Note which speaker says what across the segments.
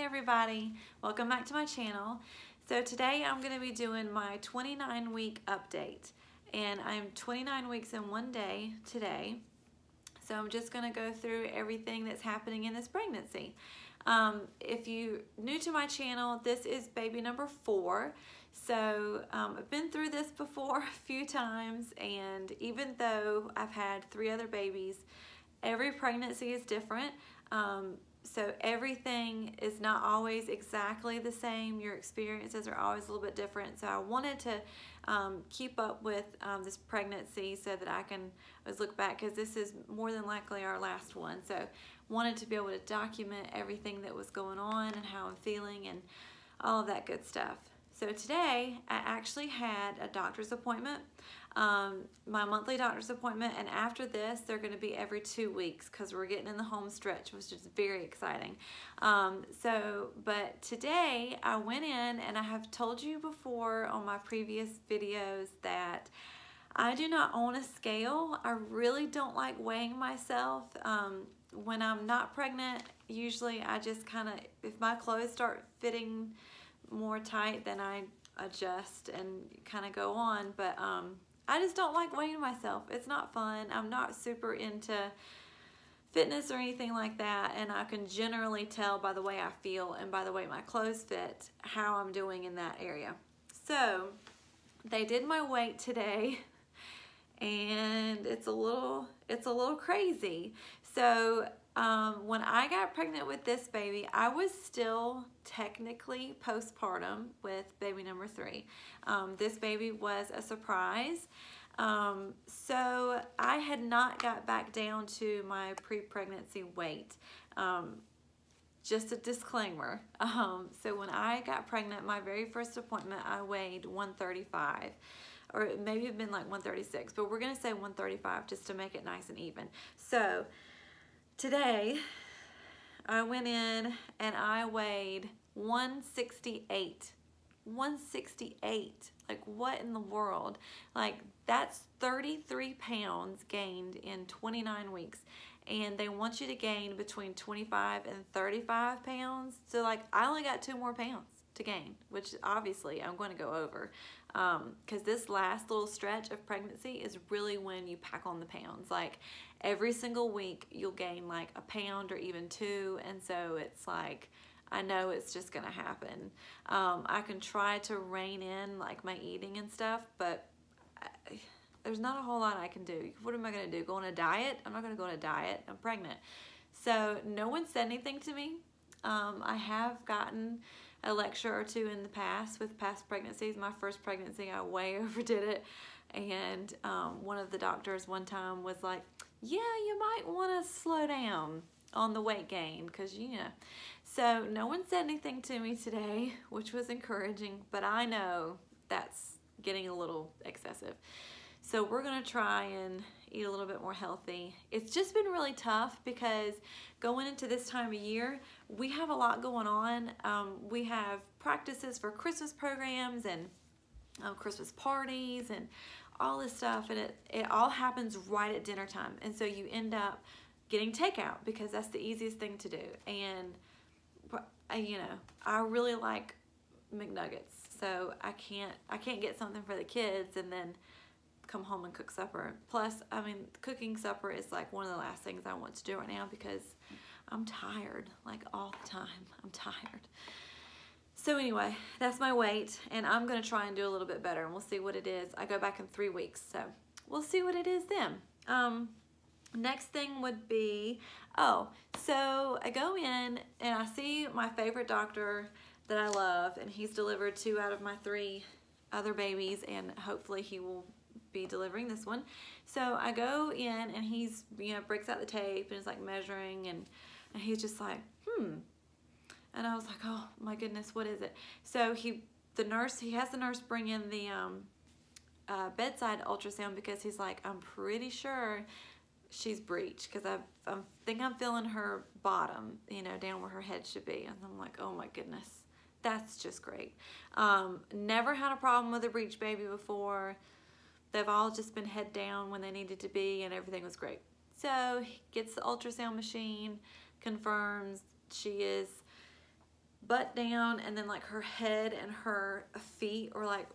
Speaker 1: everybody, welcome back to my channel. So today I'm going to be doing my 29-week update, and I'm 29 weeks in one day today. So I'm just going to go through everything that's happening in this pregnancy. If you're new to my channel, this is baby number 4. So I've been through this before a few times, and even though I've had 3 other babies, every pregnancy is different. So everything is not always exactly the same. Your experiences are always a little bit different. So I wanted to keep up with this pregnancy so that I can always look back, because this is more than likely our last one. So wanted to be able to document everything that was going on and how I'm feeling and all of that good stuff. So today I actually had a doctor's appointment, my monthly doctor's appointment, and after this they're going to be every 2 weeks because we're getting in the home stretch, which is very exciting. But today I went in, and I have told you before on my previous videos that I do not own a scale. I really don't like weighing myself. When I'm not pregnant, usually I just kind of, if my clothes start fitting more tight, then I adjust and kind of go on. But I just don't like weighing myself. It's not fun. I'm not super into fitness or anything like that, and I can generally tell by the way I feel and by the way my clothes fit how I'm doing in that area. So they did my weight today, and it's a little crazy. So when I got pregnant with this baby, I was still technically postpartum with baby number 3. This baby was a surprise. So I had not got back down to my pre-pregnancy weight. Just a disclaimer. So when I got pregnant, my very first appointment, I weighed 135. Or it maybe have been like 136, but we're gonna say 135 just to make it nice and even. So today I went in and I weighed 168. 168. Like, what in the world? Like, that's 33 pounds gained in 29 weeks. And they want you to gain between 25 and 35 pounds. So like, I only got 2 more pounds to gain, which obviously I'm going to go over, because this last little stretch of pregnancy is really when you pack on the pounds. Like, every single week you'll gain like a pound or even 2, and so it's like, I know it's just gonna happen. I can try to rein in like my eating and stuff, but there's not a whole lot I can do. What am I gonna do? Go on a diet? I'm not gonna go on a diet. I'm pregnant. So no one said anything to me. I have gotten a lecture or 2 in the past with past pregnancies. My first pregnancy, I way overdid it. And one of the doctors one time was like, yeah, you might want to slow down on the weight gain, because, you know. So no one said anything to me today, which was encouraging, but I know that's getting a little excessive. So we're going to try and eat a little bit more healthy. It's just been really tough because going into this time of year, we have a lot going on. We have practices for Christmas programs and Christmas parties and all this stuff, and it all happens right at dinner time. And so you end up getting takeout because that's the easiest thing to do. And you know, I really like McNuggets, so I can't get something for the kids and then come home and cook supper. Plus, I mean, cooking supper is like one of the last things I want to do right now because I'm tired, like all the time. I'm tired. So anyway, that's my weight, and I'm gonna try and do a little bit better, and we'll see what it is. I go back in 3 weeks, so we'll see what it is then. Next thing would be, so I go in and I see my favorite doctor that I love, and he's delivered 2 out of my 3 other babies, and hopefully he will be delivering this one. So I go in, and he's, you know, breaks out the tape and is like measuring, and he's just like, and I was like, oh my goodness, what is it? So he has the nurse bring in the bedside ultrasound, because he's like, I'm pretty sure she's breech, because I think I'm feeling her bottom, you know, down where her head should be. And I'm like, oh my goodness, that's just great. Never had a problem with a breech baby before. They've all just been head down when they needed to be, and everything was great. So he gets the ultrasound machine, confirms she is butt down, and then like her head and her feet were like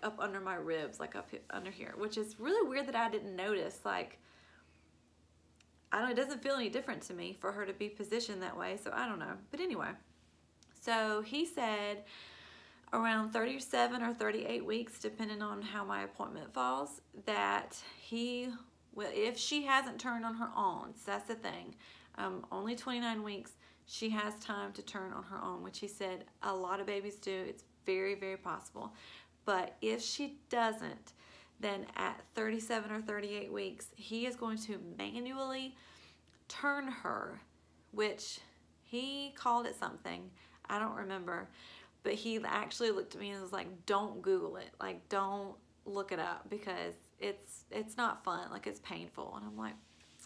Speaker 1: up under my ribs, like up under here, which is really weird that I didn't notice. Like, I don't, it doesn't feel any different to me for her to be positioned that way, so I don't know. But anyway, so he said around 37 or 38 weeks, depending on how my appointment falls, that he will, if she hasn't turned on her own, so that's the thing, only 29 weeks, she has time to turn on her own, which he said a lot of babies do. It's very, very possible. But if she doesn't, then at 37 or 38 weeks, he is going to manually turn her, which he called it something. I don't remember. But he actually looked at me and was like, don't Google it. Like, don't look it up, because it's not fun. Like, it's painful. And I'm like,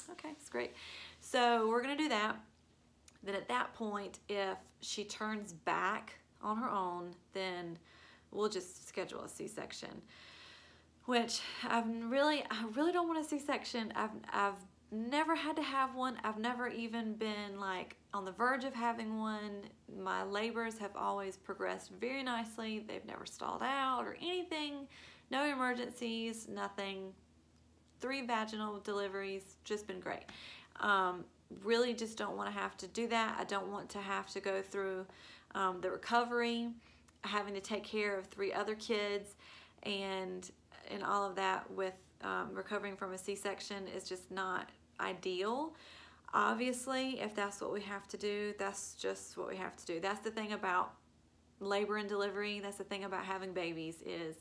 Speaker 1: okay, it's great. So we're going to do that. Then at that point, if she turns back on her own, then we'll just schedule a C-section, which I really don't want a C-section. I've never had to have one. I've never even been like on the verge of having one. My labors have always progressed very nicely. They've never stalled out or anything. No emergencies, nothing. 3 vaginal deliveries, just been great. Really just don't want to have to do that. I don't want to have to go through the recovery, having to take care of 3 other kids, and all of that with recovering from a C-section is just not ideal. Obviously, if that's what we have to do, that's just what we have to do. That's the thing about labor and delivery. That's the thing about having babies, is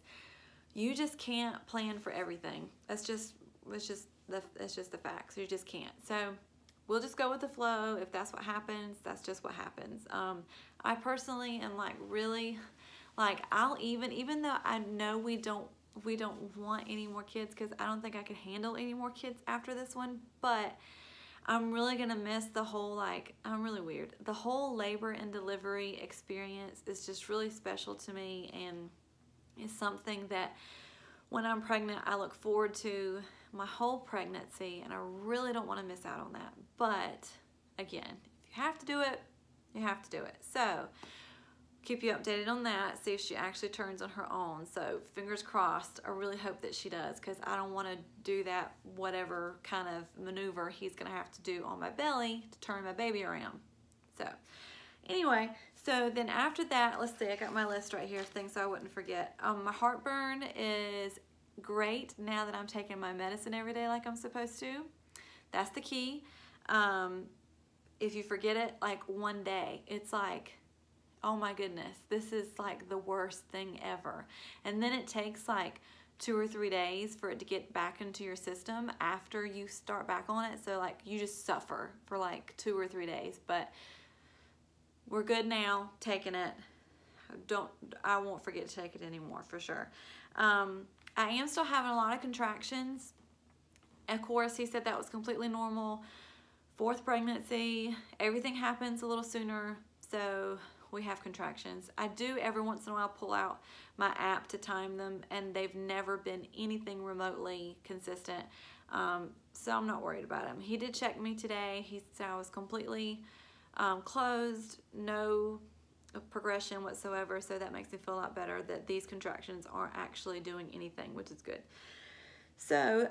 Speaker 1: you just can't plan for everything. It's just the facts. You just can't. So we'll just go with the flow. If that's what happens, that's just what happens. I personally am like really, like, I'll even though I know we don't want any more kids, because I don't think I could handle any more kids after this one, but I'm really gonna miss the whole, like, I'm really weird. The whole labor and delivery experience is just really special to me, and it's something that when I'm pregnant, I look forward to my whole pregnancy, and I really don't want to miss out on that. But again, if you have to do it, you have to do it. So keep you updated on that, see if she actually turns on her own. So fingers crossed. I really hope that she does, because I don't want to do that whatever kind of maneuver he's going to have to do on my belly to turn my baby around. So anyway, so then after that, let's see, I got my list right here, things so I wouldn't forget. My heartburn is great now that I'm taking my medicine every day like I'm supposed to. That's the key. If you forget it like one day, it's like, oh my goodness, this is like the worst thing ever. And then it takes like 2 or 3 days for it to get back into your system after you start back on it. So like you just suffer for like 2 or 3 days, but we're good now, taking it. I won't forget to take it anymore for sure. I am still having a lot of contractions. Of course, he said that was completely normal. 4th pregnancy, everything happens a little sooner, so we have contractions. I do every once in a while pull out my app to time them, and they've never been anything remotely consistent, so I'm not worried about him. He did check me today. He said I was completely closed, no progression whatsoever, so that makes me feel a lot better that these contractions aren't actually doing anything, which is good. So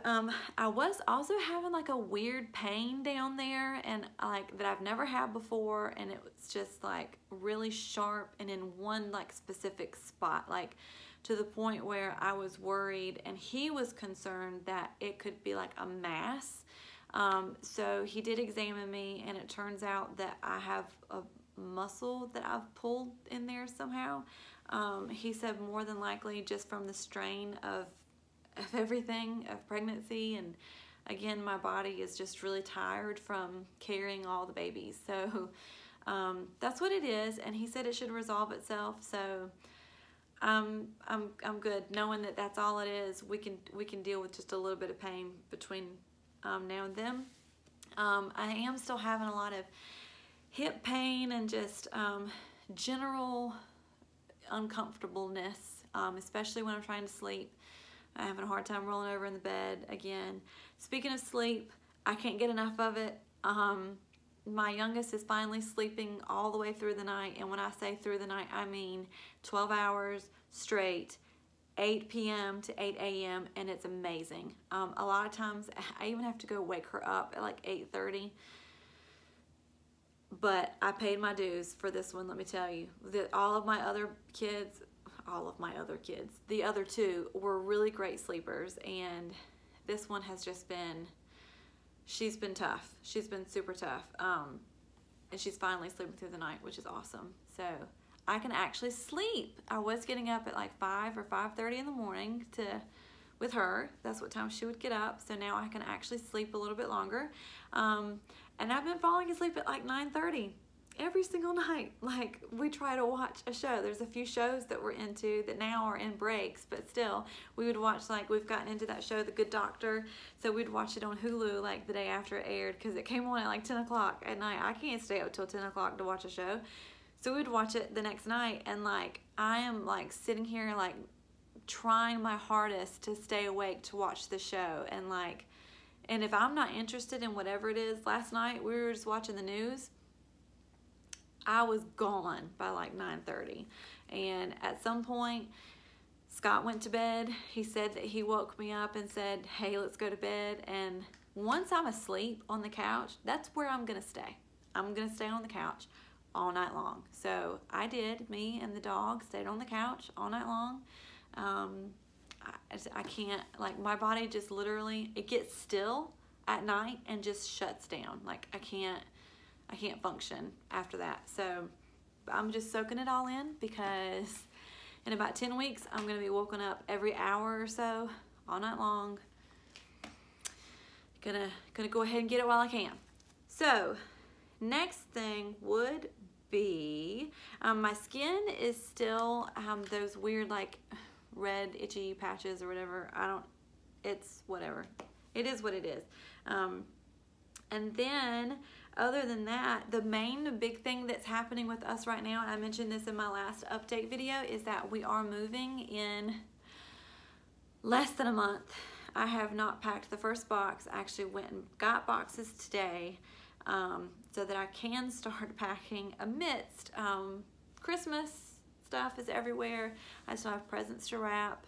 Speaker 1: I was also having like a weird pain down there, and like that I've never had before, and it was just like really sharp and in one like specific spot, like to the point where I was worried, and he was concerned that it could be like a mass. So he did examine me, and it turns out that I have a muscle that I've pulled in there somehow. He said more than likely just from the strain of everything, of pregnancy, and again, my body is just really tired from carrying all the babies. So that's what it is, and he said it should resolve itself. So I'm good knowing that that's all it is. We can deal with just a little bit of pain between now and then. I am still having a lot of hip pain and just general uncomfortableness, especially when I'm trying to sleep. I'm having a hard time rolling over in the bed again. Speaking of sleep, I can't get enough of it. my youngest is finally sleeping all the way through the night. And when I say through the night, I mean 12 hours straight, 8 p.m. to 8 a.m. and it's amazing. A lot of times I even have to go wake her up at like 8:30. But I paid my dues for this one, let me tell you. All of my other kids, the other two were really great sleepers, and this one has just been, she's been tough. She's been super tough. And she's finally sleeping through the night, which is awesome. So I can actually sleep. I was getting up at like 5 or 5:30 in the morning with her. That's what time she would get up. So now I can actually sleep a little bit longer. And I've been falling asleep at like 9:30 every single night. Like, we try to watch a show. There's a few shows that we're into that now are in breaks, but still we would watch, like, we've gotten into that show, The Good Doctor. So we'd watch it on Hulu like the day after it aired, because it came on at like 10 o'clock at night. I can't stay up till 10 o'clock to watch a show. So we'd watch it the next night, and like, I am like sitting here like trying my hardest to stay awake to watch the show. And if I'm not interested in whatever it is, last night we were just watching the news. I was gone by like 9:30. And at some point, Scott went to bed. He said that he woke me up and said, hey, let's go to bed. And once I'm asleep on the couch, that's where I'm gonna stay. I'm gonna stay on the couch all night long. So I did. Me and the dog stayed on the couch all night long. I can't, like, my body just literally, it gets still at night and just shuts down. Like, I can't function after that. So I'm just soaking it all in, because in about 10 weeks, I'm going to be woken up every hour or so all night long. Gonna go ahead and get it while I can. So next thing would be, my skin is still those weird, like, red itchy patches or whatever. It's whatever. It is what it is. And then other than that, the main big thing that's happening with us right now, and I mentioned this in my last update video, is that we are moving in less than a month. I have not packed the first box. I actually went and got boxes today, so that I can start packing amidst Christmas stuff is everywhere. I still have presents to wrap.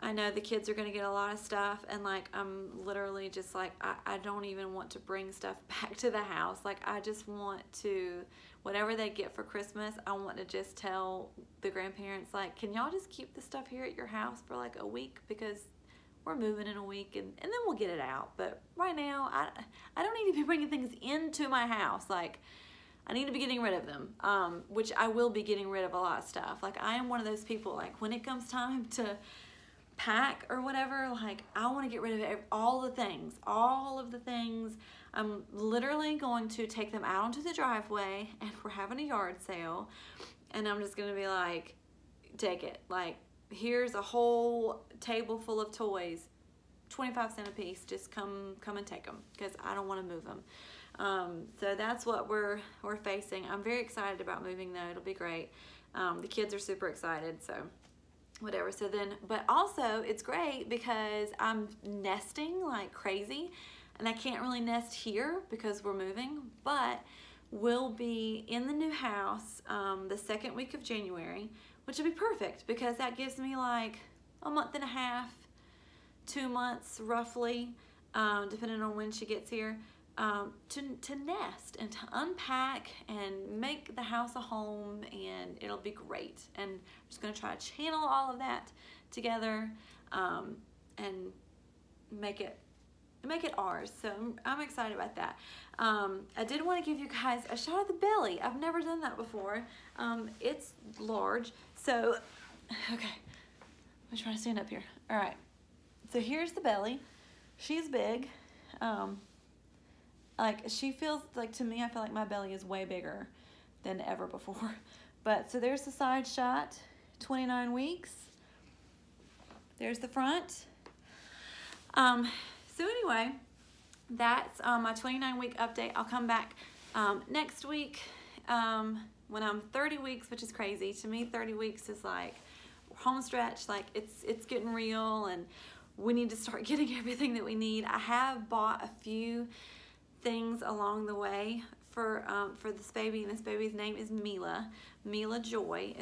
Speaker 1: I know the kids are gonna get a lot of stuff, and like, I'm literally just like, I don't even want to bring stuff back to the house. Like, I just want to, whatever they get for Christmas, I want to just tell the grandparents, like, can y'all just keep the stuff here at your house for like a week, because we're moving in a week, and then we'll get it out. But right now, I don't need to be bringing things into my house. Like, I need to be getting rid of them, which I will be getting rid of a lot of stuff. Like, I am one of those people, like, when it comes time to pack or whatever, like, I want to get rid of all of the things. I'm literally going to take them out onto the driveway, and we're having a yard sale, and I'm just going to be like, take it. Like, here's a whole table full of toys, 25 cents a piece. Just come and take them, because I don't want to move them. So that's what we're facing. I'm very excited about moving, though. It'll be great. The kids are super excited, so whatever. So then, but also it's great because I'm nesting like crazy, and I can't really nest here because we're moving, but we'll be in the new house the second week of January, which will be perfect, because that gives me like a month and a half, 2 months roughly, depending on when she gets here, to nest and to unpack and make the house a home, and it'll be great. And I'm just going to try to channel all of that together, and make it ours. So I'm excited about that. I did want to give you guys a shot of the belly. I've never done that before. It's large, so okay, I'm trying to stand up here. All right, so here's the belly. She's big. Like, she feels like, to me, I feel like my belly is way bigger than ever before. But so there's the side shot, 29 weeks. There's the front. So anyway, that's my 29-week update. I'll come back next week when I'm 30 weeks, which is crazy. To me, 30 weeks is like home stretch. Like, it's getting real, and we need to start getting everything that we need. I have bought a few things along the way for this baby, and this baby's name is Mila. Mila Joy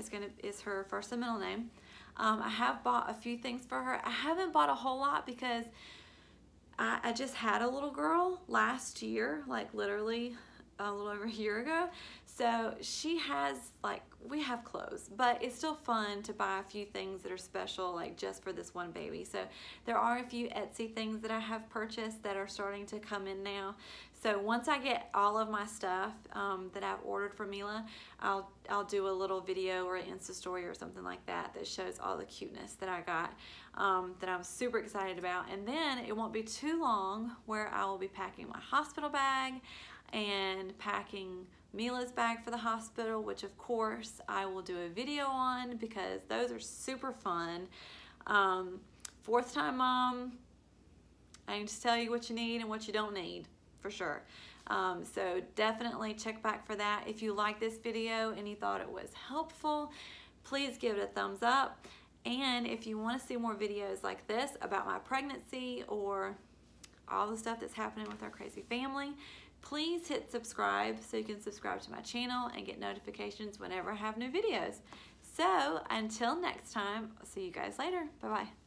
Speaker 1: is her first and middle name. I have bought a few things for her. I haven't bought a whole lot because I just had a little girl last year, like literally a little over a year ago. So she has, like, we have clothes, but it's still fun to buy a few things that are special, like just for this one baby. So there are a few Etsy things that I have purchased that are starting to come in now. So once I get all of my stuff that I've ordered for Mila, I'll do a little video or an Insta story or something like that that shows all the cuteness that I got, that I'm super excited about. And then it won't be too long where I will be packing my hospital bag and packing Mila's bag for the hospital, which of course I will do a video on because those are super fun. Fourth time mom, I can just tell you what you need and what you don't need for sure. So definitely check back for that. If you like this video and you thought it was helpful, please give it a thumbs up. And if you want to see more videos like this about my pregnancy or all the stuff that's happening with our crazy family, please hit subscribe so you can subscribe to my channel and get notifications whenever I have new videos. So until next time, I'll see you guys later. Bye-bye.